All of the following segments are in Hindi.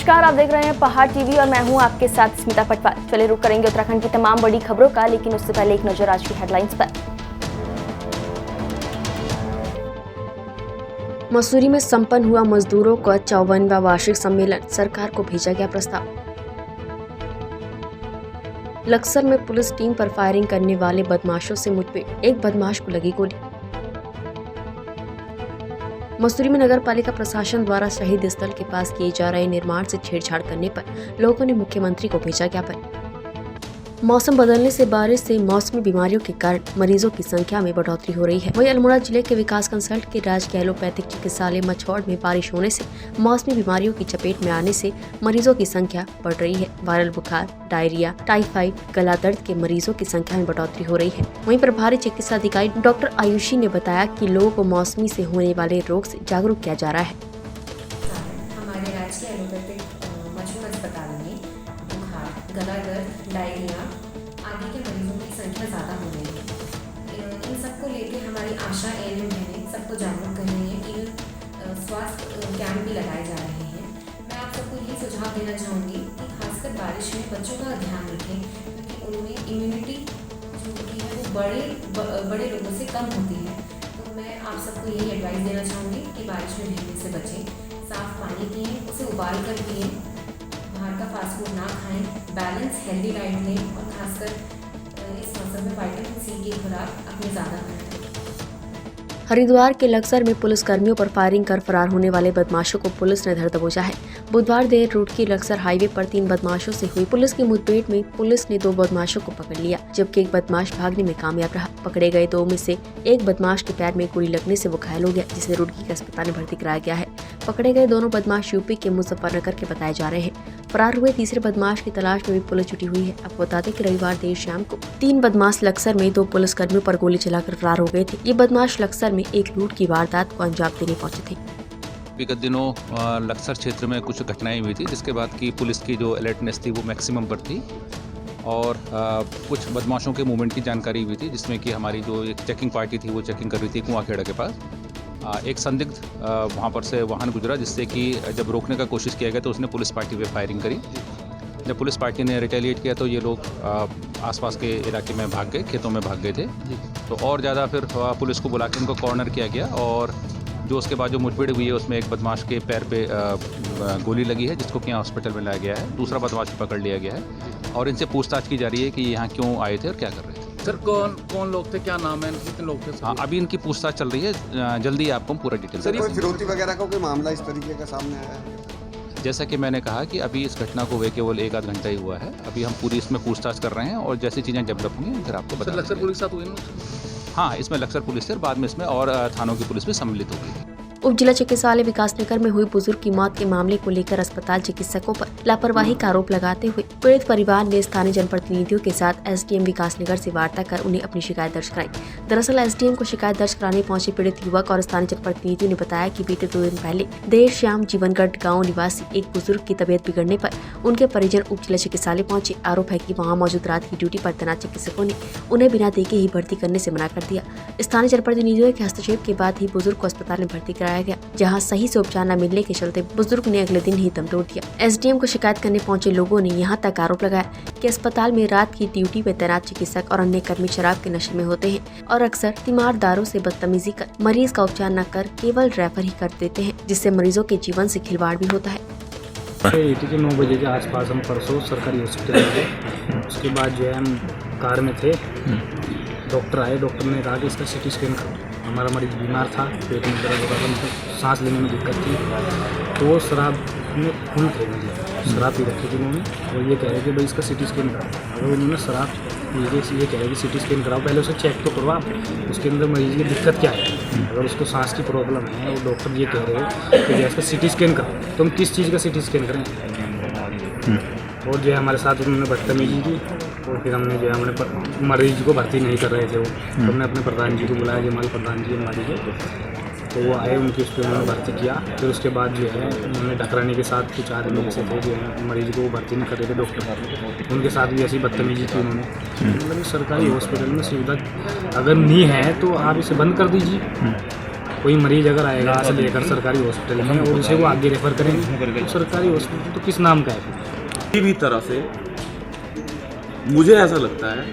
नमस्कार, आप देख रहे हैं पहाड़ टीवी और मैं हूं आपके साथ स्मिता पटवार। चले रुक करेंगे उत्तराखंड की तमाम बड़ी खबरों का, लेकिन उससे पहले एक नजर आज की हेडलाइंस पर। मसूरी में संपन्न हुआ मजदूरों का 54वां वार्षिक सम्मेलन, सरकार को भेजा गया प्रस्ताव। लक्सर में पुलिस टीम पर फायरिंग करने वाले बदमाशों से मुठभेड़, एक बदमाश को लगी गोली। मसूरी में नगर पालिका प्रशासन द्वारा शहीद स्थल के पास किए जा रहे निर्माण से छेड़छाड़ करने पर लोगों ने मुख्यमंत्री को भेजा ज्ञापन। मौसम बदलने से बारिश से मौसमी बीमारियों के कारण मरीजों की संख्या में बढ़ोतरी हो रही है। वहीं अल्मोड़ा जिले के विकास कंसल्ट के राजकीय एलोपैथिक चिकित्सालय मछौड़ में बारिश होने से मौसमी बीमारियों की चपेट में आने से मरीजों की संख्या बढ़ रही है। वायरल बुखार, डायरिया, टाइफाइड, गला दर्द के मरीजों की संख्या में बढ़ोतरी हो रही है। वहीं प्रभारी चिकित्सा अधिकारी डॉक्टर आयुषी ने बताया कि लोगों को मौसमी से होने वाले रोग से जागरूक किया जा रहा है। हमारे राजकीय एलोपैथिक मछौड़ अस्पताल में बुखार, गला दर्द, डायरिया आदि के मरीजों की संख्या ज़्यादा हो रही है। इन सबको लेकर हमारी आशा एएनएम बहनें सबको जागरूक कर रही हैं। इवन स्वास्थ्य कैंप भी लगाए जा रहे हैं। मैं आप सबको यही सुझाव देना चाहूँगी कि खासकर बारिश में बच्चों का ध्यान रखें, क्योंकि उनमें इम्यूनिटी जो होती है वो बड़े लोगों से कम होती है। तो मैं आप सबको यही एडवाइस देना चाहूँगी कि बारिश में भीगने से बचें, साफ़ पानी पिएँ, उसे उबाल कर पिएँ, बाहर का फास्ट फूड ना खाएं, बैलेंस हेल्दी डाइट लें और खासकर इस मौसम में विटामिन सी की खुराक अपनी ज़्यादा करें। हरिद्वार के लक्सर में पुलिस कर्मियों पर फायरिंग कर फरार होने वाले बदमाशों को पुलिस ने धर दबोचा है। बुधवार देर रूट की लक्सर हाईवे पर 3 बदमाशों से हुई पुलिस की मुठभेड़ में पुलिस ने 2 बदमाशों को पकड़ लिया, जबकि एक बदमाश भागने में कामयाब रहा। पकड़े गए 2 में से एक बदमाश के पैर में गोली लगने से वो घायल हो गया, जिसे रुड़की के अस्पताल में भर्ती कराया गया है। पकड़े गए दोनों बदमाश यूपी के मुजफ्फरनगर के बताए जा रहे हैं। फरार हुए तीसरे बदमाश की तलाश में भी पुलिस जुटी हुई है। आपको बता दें कि रविवार देर शाम को 3 बदमाश लक्सर में 2 पुलिस कर्मियों पर गोली चलाकर फरार हो गए थे। ये बदमाश लक्सर में एक लूट की वारदात को अंजाम देने पहुंचे थे। विगत दिनों लक्सर क्षेत्र में कुछ घटनाएं हुई थी, जिसके बाद की पुलिस की जो अलर्टनेस थी वो मैक्सिमम पर थी और कुछ बदमाशों के मूवमेंट की जानकारी हुई थी, जिसमें कि हमारी जो एक चेकिंग पार्टी थी वो चेकिंग कर रही थी कुआंखेड़ा के पास। एक संदिग्ध वहाँ पर से वाहन गुजरा, जिससे कि जब रोकने का कोशिश किया गया तो उसने पुलिस पार्टी पे फायरिंग करी। जब पुलिस पार्टी ने रिटेलिएट किया तो ये लोग आसपास के इलाके में भाग गए, खेतों में भाग गए थे। तो और ज़्यादा फिर पुलिस को बुला के उनको कॉर्नर किया गया और जो उसके बाद जो मुठभेड़ हुई है उसमें एक बदमाश के पैर पे गोली लगी है, जिसको कि यहाँ हॉस्पिटल में लाया गया है। दूसरा बदमाश पकड़ लिया गया है और इनसे पूछताछ की जा रही है कि यहाँ क्यों आए थे और क्या कर रहे थे। सर कौन लोग थे, क्या नाम है, कितने लोग थे? हाँ, अभी इनकी पूछताछ चल रही है, जल्दी आपको हम पूरा डिटेल सर, कोई फिरौती वगैरह का कोई मामला इस तरीके का सामने आया है? जैसा कि मैंने कहा कि अभी इस घटना को हुए केवल 1 आध घंटा ही हुआ है। अभी हम पूरी इसमें पूछताछ कर रहे हैं और जैसी चीज़ें डेवलप होंगी फिर आपको बता। लक्सर पुलिस साथ हुई ना? हाँ, इसमें लक्सर पुलिस से बाद में इसमें और थानों की पुलिस भी सम्मिलित होगी। उप जिला चिकित्सालय विकासनगर में हुई बुजुर्ग की मौत के मामले को लेकर अस्पताल चिकित्सकों पर लापरवाही का आरोप लगाते हुए पीड़ित परिवार ने स्थानीय जनप्रतिनिधियों के साथ एसडीएम विकासनगर से वार्ता कर उन्हें अपनी शिकायत दर्ज कराई। दरअसल एसडीएम को शिकायत दर्ज कराने पहुंचे पीड़ित युवक और स्थानीय जनप्रतिनिधियों ने बताया कि बीते 2 दिन पहले देर शाम जीवनगढ़ गाँव निवासी एक बुजुर्ग की तबीयत बिगड़ने पर उनके परिजन उप जिला चिकित्सालय पहुंचे। आरोप है कि वहाँ मौजूद रात की ड्यूटी पर तैनात चिकित्सकों ने उन्हें बिना देखे ही भर्ती करने से मना कर दिया। स्थानीय जनप्रतिनिधियों के हस्तक्षेप के बाद ही बुजुर्ग को अस्पताल में भर्ती कराया गया, जहां सही से उपचार न मिलने के चलते बुजुर्ग ने अगले दिन ही दम तोड़ दिया। एसडीएम को शिकायत करने पहुंचे लोगों ने यहां तक आरोप लगाया कि अस्पताल में रात की ड्यूटी में तैनात चिकित्सक और अन्य कर्मी शराब के नशे में होते हैं और अक्सर तीमारदारों से बदतमीजी कर मरीज का उपचार न कर केवल रेफर ही कर देते हैं, जिससे मरीजों के जीवन से खिलवाड़ भी होता है। 9 बजे के आसपास हम परसों सरकारी हॉस्पिटल में गए। उसके बाद जो है हम कार में थे, डॉक्टर आए। डॉक्टर ने कहा कि इसका सिटी स्कैन करो। हमारा मरीज बीमार था, पेट में दर्द हो रहा था, मतलब सांस लेने में दिक्कत थी। तो वो शराब में फुल थे, मुझे शराब पी रखी थी उन्होंने और ये कह रहे कि भाई इसका सिटी स्कैन कराओ। अगर उन्होंने शराब ये कह रहे कि सिटी स्कैन कराओ, पहले उसे चेक तो करो आप, उसके अंदर मरीज की दिक्कत क्या है। अगर उसको सांस की प्रॉब्लम है और डॉक्टर ये कह रहे हैं कि इसका सिटी स्कैन कराओ, तो हम किस चीज़ का सिटी स्कैन करें। और जो है हमारे साथ उन्होंने बदतमीजी की और फिर हमने जो है हमने मरीज को भर्ती नहीं कर रहे थे वो, तो हमने अपने प्रधान जी को बुलाया, जमाल प्रधान जी हमारे को, तो वो आए, उनकी उस पर उन्होंने भर्ती किया। फिर उसके बाद जो है उन्होंने डकराने के साथ कुछ आदमी ऐसे थे जो है मरीज को भर्ती नहीं कर रहे थे डॉक्टर, उनके साथ भी ऐसी बदतमीजी की उन्होंने। मतलब सरकारी हॉस्पिटल में सुविधा अगर नहीं है तो आप इसे बंद कर दीजिए, कोई मरीज अगर आएगा से लेकर सरकारी हॉस्पिटल में और उसे वो आगे रेफर करेंगे तो सरकारी हॉस्पिटल तो किस नाम का है? किसी भी तरह से मुझे ऐसा लगता है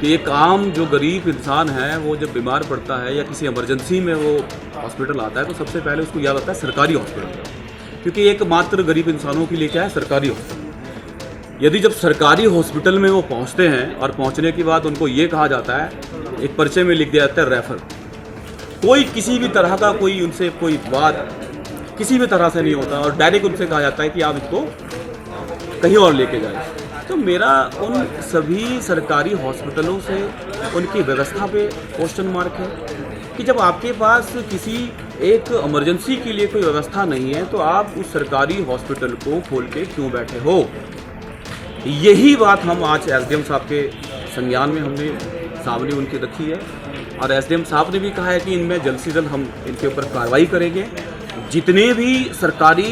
कि एक आम जो गरीब इंसान है वो जब बीमार पड़ता है या किसी इमरजेंसी में वो हॉस्पिटल आता है तो सबसे पहले उसको याद आता है सरकारी हॉस्पिटल, क्योंकि एकमात्र गरीब इंसानों के लिए क्या है? सरकारी हॉस्पिटल। यदि जब सरकारी हॉस्पिटल में वो पहुंचते हैं और पहुंचने के बाद उनको ये कहा जाता है, एक पर्चे में लिख दिया जाता है रेफर, कोई किसी भी तरह का कोई उनसे कोई बात किसी भी तरह से नहीं होता और डायरेक्ट उनसे कहा जाता है कि आप इसको कहीं और लेके जाएं। तो मेरा उन सभी सरकारी हॉस्पिटलों से उनकी व्यवस्था पे क्वेश्चन मार्क है कि जब आपके पास किसी एक इमरजेंसी के लिए कोई व्यवस्था नहीं है तो आप उस सरकारी हॉस्पिटल को खोल के क्यों बैठे हो। यही बात हम आज एसडीएम साहब के संज्ञान में हमने सामने उनकी रखी है और एसडीएम साहब ने भी कहा है कि इनमें जल्द से जल्द हम इनके ऊपर कार्रवाई करेंगे। जितने भी सरकारी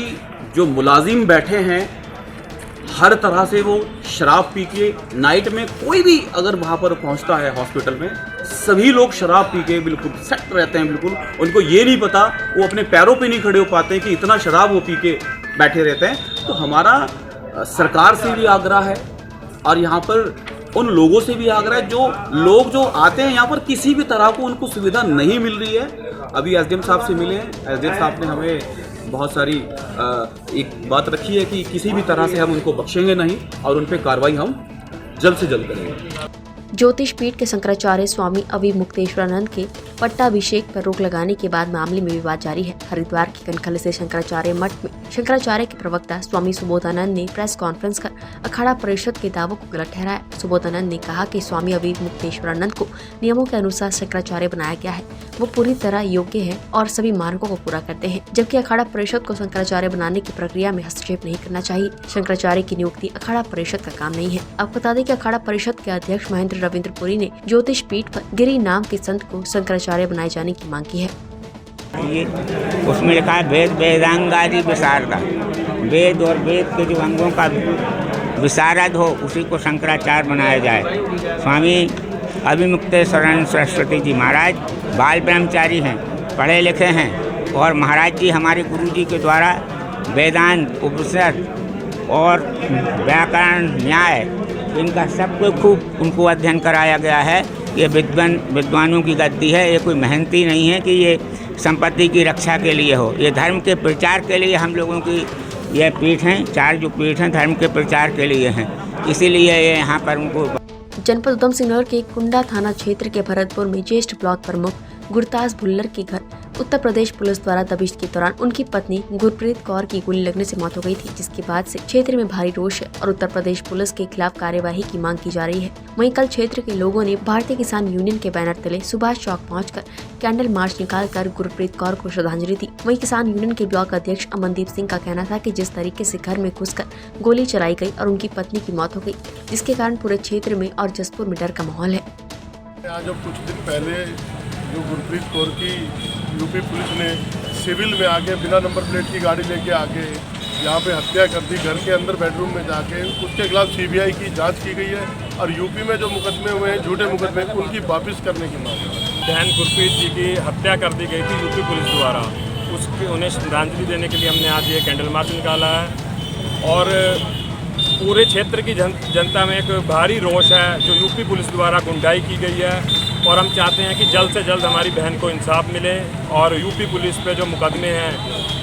जो मुलाजिम बैठे हैं हर तरह से वो शराब पी के नाइट में कोई भी अगर वहाँ पर पहुँचता है हॉस्पिटल में, सभी लोग शराब पी के बिल्कुल सेट रहते हैं। बिल्कुल उनको ये नहीं पता, वो अपने पैरों पे नहीं खड़े हो पाते हैं कि इतना शराब वो पी के बैठे रहते हैं। तो हमारा सरकार से भी आग्रह है और यहाँ पर उन लोगों से भी आग्रह है जो लोग जो आते हैं यहाँ पर किसी भी तरह को उनको सुविधा नहीं मिल रही है। अभी एसडीएम साहब से मिले हैं, एसडीएम साहब ने हमें बहुत सारी एक बात रखी है कि किसी भी तरह से हम उनको बख्शेंगे नहीं और उन पर कार्रवाई हम जल्द से जल्द करेंगे। ज्योतिष पीठ के शंकराचार्य स्वामी अभी मुक्तेश्वरानंद के पट्टाभिषेक पर रोक लगाने के बाद मामले में विवाद जारी है। हरिद्वार के कनखल से शंकराचार्य मठ में शंकराचार्य के प्रवक्ता स्वामी सुबोधानंद ने प्रेस कॉन्फ्रेंस कर अखाड़ा परिषद के दावों को गलत ठहराया। सुबोधानंद ने कहा कि स्वामी अभी मुक्तेश्वरानंद को नियमों के अनुसार शंकराचार्य बनाया गया है, वो पूरी तरह योग्य है और सभी मानकों को पूरा करते हैं, जबकि अखाड़ा परिषद को शंकराचार्य बनाने की प्रक्रिया में हस्तक्षेप नहीं करना चाहिए। शंकराचार्य की नियुक्ति अखाड़ा परिषद का काम नहीं है। अब बता दें कि अखाड़ा परिषद के अध्यक्ष महेंद्र रविंद्रपुरी ने ज्योतिष पीठ पर गिरी नाम के संत को शंकराचार्य बनाए जाने की मांग की है। ये उसमें लिखा है वेद वेदांगादि विशारदा, वेद और वेद के जो अंगों का विशारद हो उसी को शंकराचार्य बनाया जाए। स्वामी अभिमुक्तेश्वरानंद सरस्वती जी महाराज बाल ब्रह्मचारी हैं, पढ़े लिखे हैं और महाराज जी हमारे गुरु जी के द्वारा वेदांत उपनिषद और व्याकरण न्याय इनका सबको खूब उनको अध्ययन कराया गया है। ये विद्वानों की गद्दी है, ये कोई मेहनती नहीं है कि ये संपत्ति की रक्षा के लिए हो। ये धर्म के प्रचार के लिए हम लोगों की ये पीठ हैं, चार जो पीठ हैं धर्म के प्रचार के लिए हैं, इसीलिए ये यहाँ पर उनको। जनपद उधम सिंह नगर के कुंडा थाना क्षेत्र के भरतपुर में ज्येष्ठ ब्लॉक प्रमुख गुरताज भुल्लर के घर उत्तर प्रदेश पुलिस द्वारा दबिश के दौरान उनकी पत्नी गुरप्रीत कौर की गोली लगने से मौत हो गई थी, जिसके बाद से क्षेत्र में भारी रोष है और उत्तर प्रदेश पुलिस के खिलाफ कार्यवाही की मांग की जा रही है। वहीं कल क्षेत्र के लोगों ने भारतीय किसान यूनियन के बैनर तले सुभाष चौक पहुंचकर कैंडल मार्च निकालकर गुरप्रीत कौर को श्रद्धांजलि दी। वहीं किसान यूनियन के ब्लॉक अध्यक्ष अमनदीप सिंह का कहना था कि जिस तरीके से घर में घुसकर गोली चलाई गई और उनकी पत्नी की मौत हो गई, जिसके कारण पूरे क्षेत्र में और जसपुर में डर का माहौल है। आज कुछ दिन पहले जो गुरप्रीत कौर की यूपी पुलिस ने सिविल में आके बिना नंबर प्लेट की गाड़ी लेके आके यहाँ पे हत्या कर दी, घर के अंदर बेडरूम में जाके। उसके खिलाफ सीबीआई की जांच की गई है और यूपी में जो मुकदमे हुए हैं झूठे मुकदमे उनकी वापस करने की मांग है। बहन गुरप्रीत जी की हत्या कर दी गई थी यूपी पुलिस द्वारा, उसकी उन्हें श्रद्धांजलि देने के लिए हमने आज ये कैंडल मार्च निकाला है और पूरे क्षेत्र की जनता में एक भारी रोष है जो यूपी पुलिस द्वारा गुंडाई की गई है और हम चाहते हैं कि जल्द से जल्द हमारी बहन को इंसाफ मिले और यूपी पुलिस पे जो मुकदमे हैं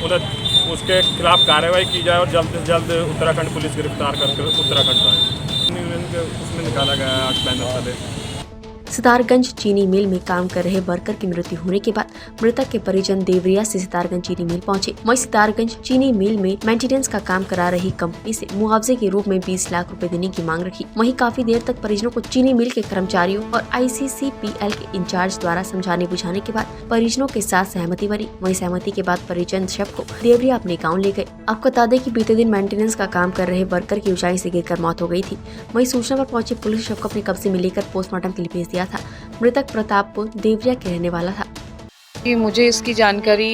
उन्हें उसके खिलाफ कार्रवाई की जाए और जल्द से जल्द उत्तराखंड पुलिस गिरफ्तार करके उत्तराखंड पाए। उसमें निकाला गया है आज बैनर तले। सितारगंज चीनी मिल में काम कर रहे वर्कर की मृत्यु होने के बाद मृतक के परिजन देवरिया से सितारगंज चीनी मिल पहुंचे। वहीं सितारगंज चीनी मिल में मेंटेनेंस का काम करा रही कंपनी से मुआवजे के रूप में 20 लाख रुपए देने की मांग रखी। वहीं काफी देर तक परिजनों को चीनी मिल के कर्मचारियों और ICCPL के इंचार्ज द्वारा समझाने बुझाने के बाद परिजनों के साथ सहमति बनी। वहीं सहमति के बाद परिजन शव को देवरिया अपने गाँव ले गए। आपको बता दें कि बीते दिन मेंटेनेंस का काम कर रहे वर्कर की ऊंचाई से गिरकर मौत हो गई थी। वहीं सूचना पर पहुंची पुलिस शव को अपने कब्जे में लेकर पोस्टमार्टम के लिए भेज दिया था। मृतक प्रतापपुर देवरिया के रहने वाला था। मुझे इसकी जानकारी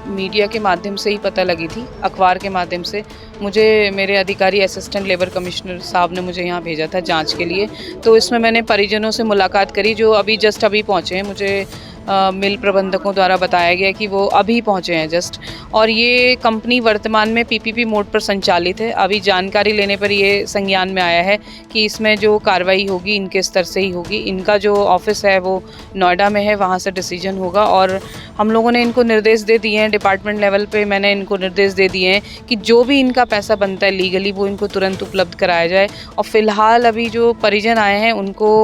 मीडिया के माध्यम से ही पता लगी थी, अखबार के माध्यम से। मुझे मेरे अधिकारी असिस्टेंट लेबर कमिश्नर साहब ने मुझे यहाँ भेजा था जांच के लिए, तो इसमें मैंने परिजनों से मुलाकात करी जो अभी जस्ट अभी पहुँचे हैं। मुझे मिल प्रबंधकों द्वारा बताया गया कि वो अभी पहुंचे हैं जस्ट, और ये कंपनी वर्तमान में पीपीपी मोड पर संचालित है। अभी जानकारी लेने पर ये संज्ञान में आया है कि इसमें जो कार्रवाई होगी इनके स्तर से ही होगी। इनका जो ऑफिस है वो नोएडा में है, वहाँ से डिसीजन होगा। और हम लोगों ने इनको निर्देश दे दिए हैं, डिपार्टमेंट लेवल पे मैंने इनको निर्देश दे दिए हैं कि जो भी इनका पैसा बनता है लीगली वो इनको तुरंत उपलब्ध कराया जाए। और फिलहाल अभी जो परिजन आए हैं उनको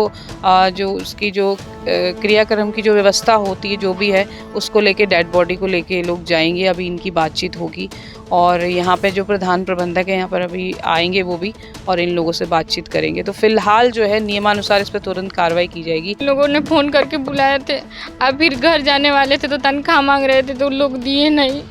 जो उसकी जो क्रियाक्रम की जो व्यवस्था होती है जो भी है उसको लेके, डेड बॉडी को लेके लोग जाएंगे। अभी इनकी बातचीत होगी और यहाँ पे जो प्रधान प्रबंधक है यहाँ पर अभी आएंगे वो भी, और इन लोगों से बातचीत करेंगे। तो फिलहाल जो है नियमानुसार इस पर तुरंत कार्रवाई की जाएगी। लोगों ने फ़ोन करके बुलाए थे, अब फिर घर जाने वाले थे तो तनख्वाह मांग रहे थे तो लोग दिए नहीं।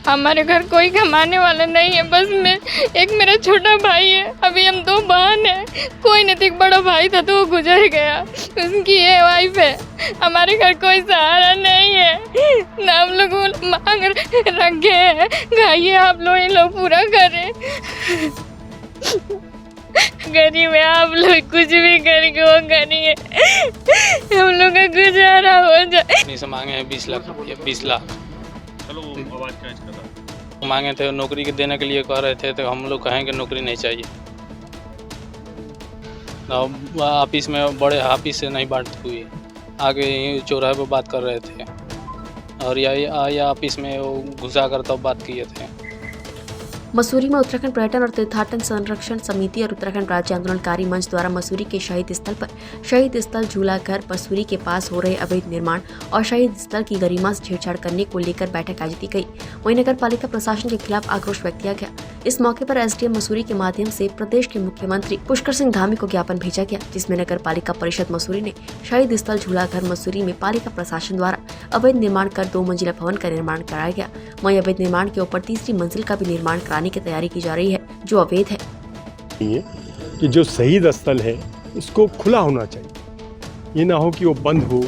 हमारे घर कोई कमाने वाला नहीं है, बस मैं एक मेरा छोटा भाई है, अभी हम 2 बहन हैं। कोई नहीं था, एक बड़ा भाई था तो वो गुजर गया, उसकी ये वाइफ है। हमारे घर कोई सहारा नहीं है ना, हम लोग मांग रखे हैं, खाइए आप लोग, ये लोग पूरा करें। गरीब है, आप लोग कुछ भी करके वो करिए, हम लोग का गुजारा हो जाए। से मांगे हैं 20 लाख रुपये, 20 लाख मांगे थे। नौकरी के देने के लिए कह रहे थे तो हम लोग कहेंगे नौकरी नहीं चाहिए। ऑफिस में बड़े ऑफिस से नहीं बात हुई, आगे यहीं चौराहे पर बात कर रहे थे और या ऑफिस में वो घुसा कर तब बात किए थे। मसूरी में उत्तराखंड पर्यटन और तीर्थाटन संरक्षण समिति और उत्तराखंड राज्य आंदोलनकारी मंच द्वारा मसूरी के शहीद स्थल पर शहीद स्थल झूला घर मसूरी के पास हो रहे अवैध निर्माण और शहीद स्थल की गरिमा से छेड़छाड़ करने को लेकर बैठक आयोजित की गई। वहीं नगर पालिका प्रशासन के खिलाफ आक्रोश व्यक्त किया गया। इस मौके पर एसडीएम मसूरी के माध्यम से प्रदेश के मुख्यमंत्री पुष्कर सिंह धामी को ज्ञापन भेजा गया, जिसमें नगर पालिका परिषद मसूरी ने शहीद स्थल झूला घर मसूरी में पालिका प्रशासन द्वारा अवैध निर्माण कर 2 मंजिला भवन का निर्माण कराया गया। वहीं अवैध निर्माण के ऊपर 3री मंजिल का भी निर्माण कराने की तैयारी की जा रही है, जो अवैध है। कि जो शहीद स्थल है उसको खुला होना चाहिए, ये ना हो कि वो बंद हो।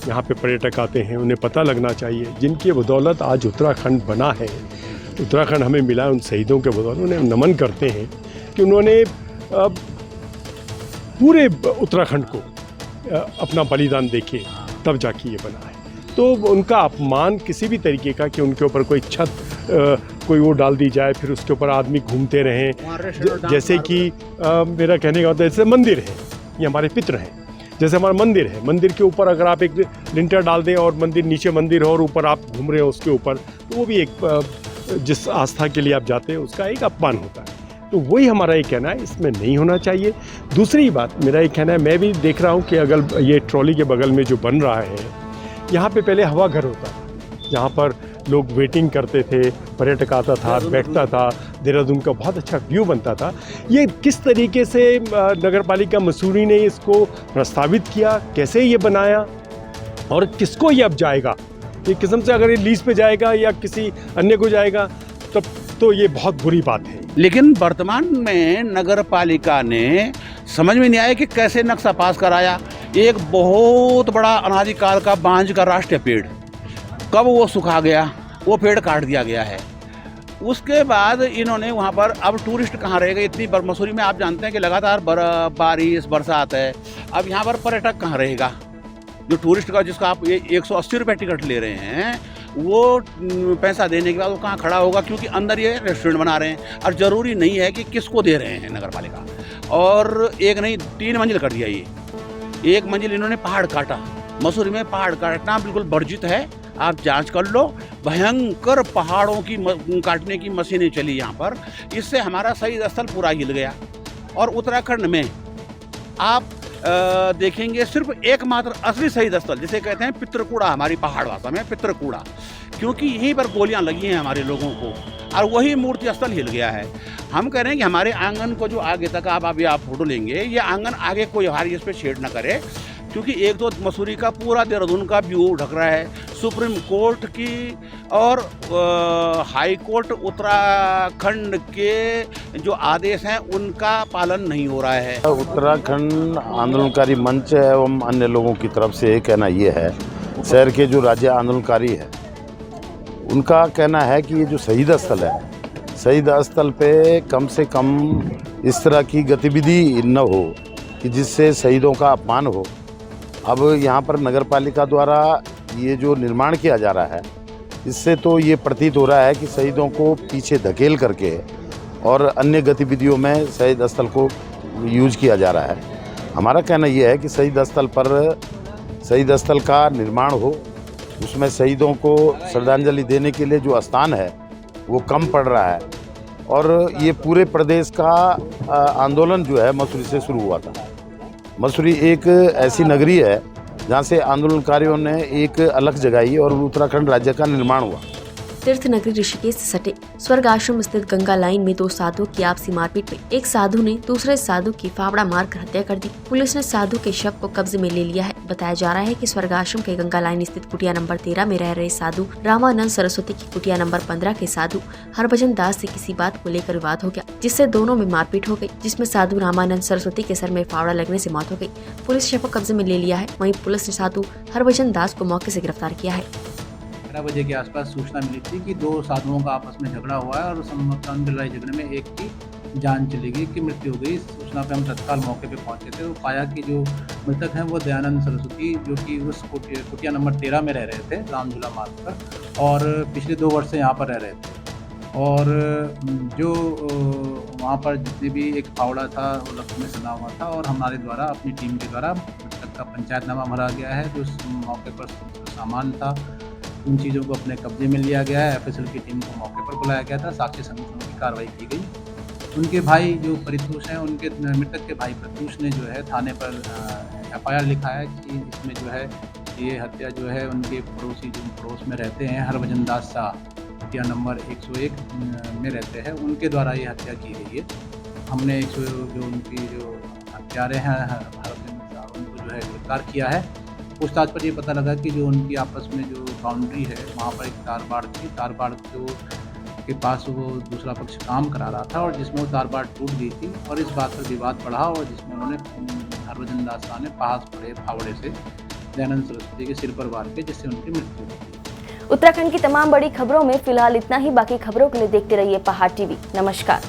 यहाँ पे पर्यटक आते हैं, उन्हें पता लगना चाहिए जिनकी बदौलत आज उत्तराखंड बना है, उत्तराखंड हमें मिला है, उन शहीदों के बदौलत उन्हें नमन करते हैं कि उन्होंने पूरे उत्तराखंड को अपना बलिदान देके तब जाके ये बना है। तो उनका अपमान किसी भी तरीके का कि उनके ऊपर कोई छत कोई वो डाल दी जाए, फिर उसके ऊपर आदमी घूमते रहें, जैसे कि मेरा कहने का मतलब जैसे मंदिर है, ये हमारे पितृ हैं, जैसे हमारा मंदिर है, मंदिर के ऊपर अगर आप एक लिंटर डाल दें और मंदिर नीचे मंदिर हो और ऊपर आप घूम रहे हो उसके ऊपर, तो वो भी एक जिस आस्था के लिए आप जाते हैं उसका एक अपमान होता है। तो वही हमारा ये कहना है, इसमें नहीं होना चाहिए। दूसरी बात मेरा ये कहना है, मैं भी देख रहा हूँ कि अगर ये ट्रॉली के बगल में जो बन रहा है, यहाँ पे पहले हवा घर होता था, जहाँ पर लोग वेटिंग करते थे, पर्यटक आता था, बैठता था, देहरादून का बहुत अच्छा व्यू बनता था। ये किस तरीके से नगर पालिका मसूरी ने इसको प्रस्तावित किया, कैसे ये बनाया और किसको ये अब जाएगा, ये किस्म से अगर ये लीज पे जाएगा या किसी अन्य को जाएगा तब तो ये बहुत बुरी बात है। लेकिन वर्तमान में नगर पालिका ने समझ में नहीं आया कि कैसे नक्शा पास कराया। एक बहुत बड़ा अनादिकाल का बांझ का राष्ट्रीय पेड़, कब वो सुखा गया, वो पेड़ काट दिया गया है। उसके बाद इन्होंने वहाँ पर अब टूरिस्ट कहाँ रहेगा, इतनी मसूरी में आप जानते हैं कि लगातार बारिश बरसात है, अब यहाँ पर पर्यटक कहाँ रहेगा। जो टूरिस्ट का जिसका आप 180 रुपये टिकट ले रहे हैं, वो पैसा देने के बाद वो कहाँ खड़ा होगा, क्योंकि अंदर ये रेस्टोरेंट बना रहे हैं और ज़रूरी नहीं है कि किसको दे रहे हैं नगर पालिका। और एक नहीं 3 मंजिल कर दिया, ये 1 मंजिल इन्होंने पहाड़ काटा। मसूरी में पहाड़ काटना बिल्कुल वर्जित है, आप जांच कर लो। भयंकर पहाड़ों की काटने की मशीनें चली यहाँ पर, इससे हमारा शहीद स्थल पूरा हिल गया। और उत्तराखंड में आप देखेंगे सिर्फ एकमात्र असली शहीद स्थल जिसे कहते हैं पितृकूड़ा, हमारी पहाड़ भाषा में पितृकूड़ा, क्योंकि यहीं पर गोलियां लगी हैं हमारे लोगों को और वही मूर्ति स्थल हिल गया है। हम कह रहे हैं कि हमारे आंगन को जो आगे तक आप फोटो लेंगे, ये आंगन आगे कोई हमारी इस पर छेड़ न करे, क्योंकि एक तो मसूरी का पूरा देहरादून का व्यू ढक रहा है। सुप्रीम कोर्ट की और हाई कोर्ट उत्तराखंड के जो आदेश हैं उनका पालन नहीं हो रहा है। उत्तराखंड आंदोलनकारी मंच एवं अन्य लोगों की तरफ से कहना ये है, शहर के जो राज्य आंदोलनकारी है उनका कहना है कि ये जो शहीद स्थल है, शहीद स्थल पे कम से कम इस तरह की गतिविधि न हो कि जिससे शहीदों का अपमान हो। अब यहाँ पर नगर पालिका द्वारा ये जो निर्माण किया जा रहा है, इससे तो ये प्रतीत हो रहा है कि शहीदों को पीछे धकेल करके और अन्य गतिविधियों में शहीद स्थल को यूज किया जा रहा है। हमारा कहना ये है कि शहीद स्थल का निर्माण हो, उसमें शहीदों को श्रद्धांजलि देने के लिए जो स्थान है वो कम पड़ रहा है। और ये पूरे प्रदेश का आंदोलन जो है मसूरी से शुरू हुआ था। मसूरी एक ऐसी नगरी है जहाँ से आंदोलनकारियों ने एक अलग जगाई और उत्तराखंड राज्य का निर्माण हुआ। तीर्थ नगरी ऋषिकेश से सटे स्वर्ग आश्रम स्थित गंगा लाइन में 2 साधुओं की आपसी मारपीट में एक साधु ने दूसरे साधु की फावड़ा मारकर हत्या कर दी। पुलिस ने साधु के शव को कब्जे में ले लिया है। बताया जा रहा है कि स्वर्ग आश्रम के गंगा लाइन स्थित कुटिया नंबर 13 में रह रहे साधु रामानंद सरस्वती की कुटिया नंबर 15 के साधु हरभजन दास से किसी बात को लेकर विवाद हो गया, जिससे दोनों में मारपीट हो गई, जिसमें साधु रामानंद सरस्वती के सर में फावड़ा लगने से मौत हो गई। पुलिस शव को कब्जे में ले लिया है। वहीं पुलिस ने साधु हरभजन दास को मौके से गिरफ्तार किया है। 11 बजे के आसपास सूचना मिली थी कि 2 साधुओं का आपस में झगड़ा हुआ है और संबंधित लड़ाई झगड़े में एक की जान चली गई, की मृत्यु हो गई। सूचना पे हम तत्काल मौके पे पहुंचे थे और पाया कि जो मृतक हैं वो दयानंद सरस्वती, जो कि उस कुटिया नंबर 13 में रह रहे थे रामझूला मार्ग पर, और पिछले 2 वर्ष से यहाँ पर रह रहे थे। और जो वहाँ पर जितने भी एक फावड़ा था वो लकड़ी में सना हुआ था और हमारे द्वारा अपनी टीम के द्वारा मृतक का पंचायतनामा भरा गया है। जो मौके पर सामान था उन चीज़ों को अपने कब्जे में लिया गया है। एफएसएल की टीम को मौके पर बुलाया गया था। साक्ष्य संग्रहण की कार्रवाई की गई। उनके भाई जो परितोष हैं, उनके मृतक के भाई प्रत्युष ने जो है थाने पर एफआईआर लिखा है कि इसमें जो है ये हत्या जो है उनके पड़ोसी जो पड़ोस में रहते हैं हरभजन दास शाह, हत्या नंबर 101 में रहते हैं, उनके द्वारा ये हत्या की गई है। हमने जो उनकी जो हत्यारे हैं हरभजन शाह, उनको जो है गिरफ्तार किया है। पूछताछ पर ये पता लगा कि जो उनकी आपस में जो बाउंड्री है वहाँ पर एक तारबाड़ थी। तारबाड़ के पास वो दूसरा पक्ष काम करा रहा था और जिसमें वो तारबाड़ टूट गई थी और इस बात पर विवाद बढ़ा और जिसमें उन्होंने हरभजन दास शाह ने पास पड़े फावड़े से दयानंद सरस्वती के सिर पर वार किया, जिससे उनकी मृत्यु हुई। उत्तराखंड की तमाम बड़ी खबरों में फिलहाल इतना ही। बाकी खबरों के लिए देखते रहिए पहाड़ टीवी। नमस्कार।